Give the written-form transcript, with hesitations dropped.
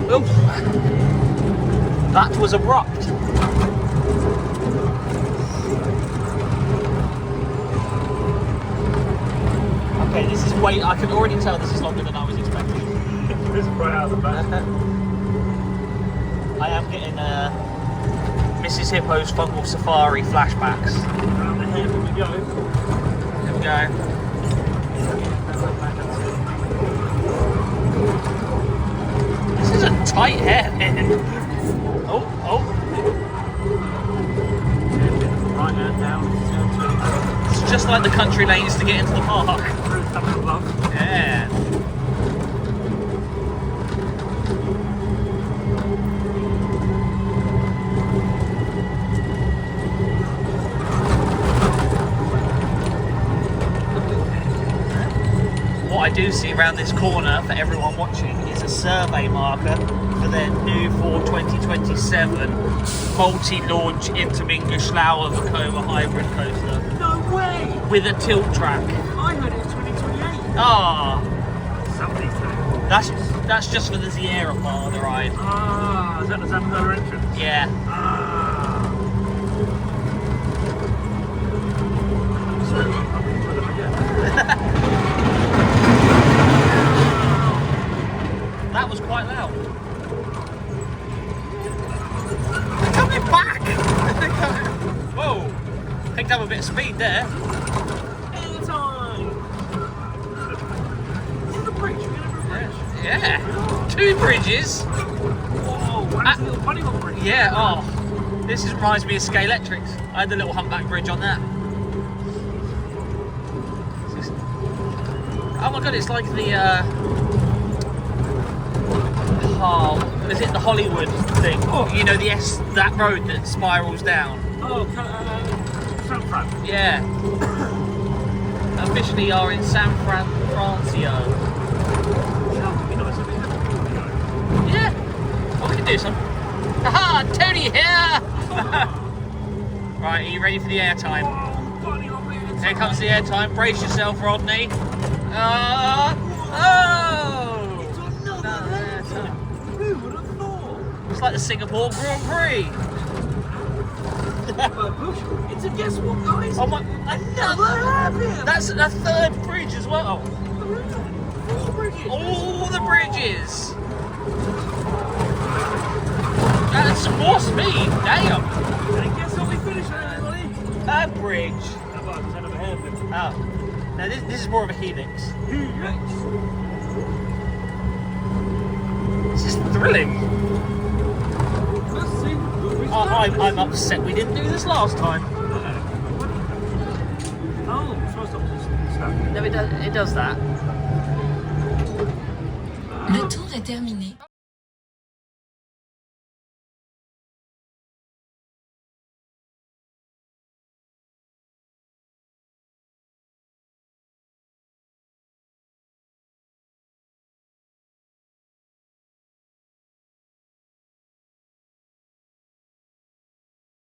Oof. That was abrupt. Okay, this is way. I can already tell this is longer than I was expecting. This is right out of the back. I am getting Mrs. Hippo's Fungal Safari flashbacks. Around the head, here we go. Here we go. This is a tight hairpin. Oh. Right hand down. It's just like the country lanes to get into the park. Yeah. What I do see around this corner for everyone watching is a survey marker for their new for 2027 multi-launch Intermingled Vekoma hybrid coaster. No way! With a tilt track. I heard it's 2028. Ah, Somebody's saying. that's just for the Sierra part of the ride. Ah, is that another entrance? Yeah. Ah. So, I'll be with them again. That was quite loud. They're coming back! Whoa! Picked up a bit of speed there. Anytime! Is the bridge? We're going over a bridge. Yeah. 2 bridges. Whoa, where's the little funny little bridge? Yeah, oh. This reminds me of Scalextrics. I had the little humpback bridge on that. Oh my god, it's like the is it the Hollywood thing? Oh, you know that road that spirals down. Oh, San Fran. Yeah. Officially are in San Francisco. Yeah. Well, we can do some. Haha, Tony here! Right, are you ready for the airtime? Here comes the airtime. Brace yourself, Rodney. Oh! Another airtime. Who would have thought? It's like the Singapore Grand Prix. It's a guess what, guys? Oh my! Another hairpin! That's a 3rd bridge as well. 4 bridges! All the bridges. That's some more speed. Damn. And guess what we finished with, everybody? A bridge. How about another hairpin? Oh. Now this is more of a helix. This is thrilling. Let's see. I'm upset we didn't do this last time. Oh, supposed to stop. No, it does that. Le tour est terminé.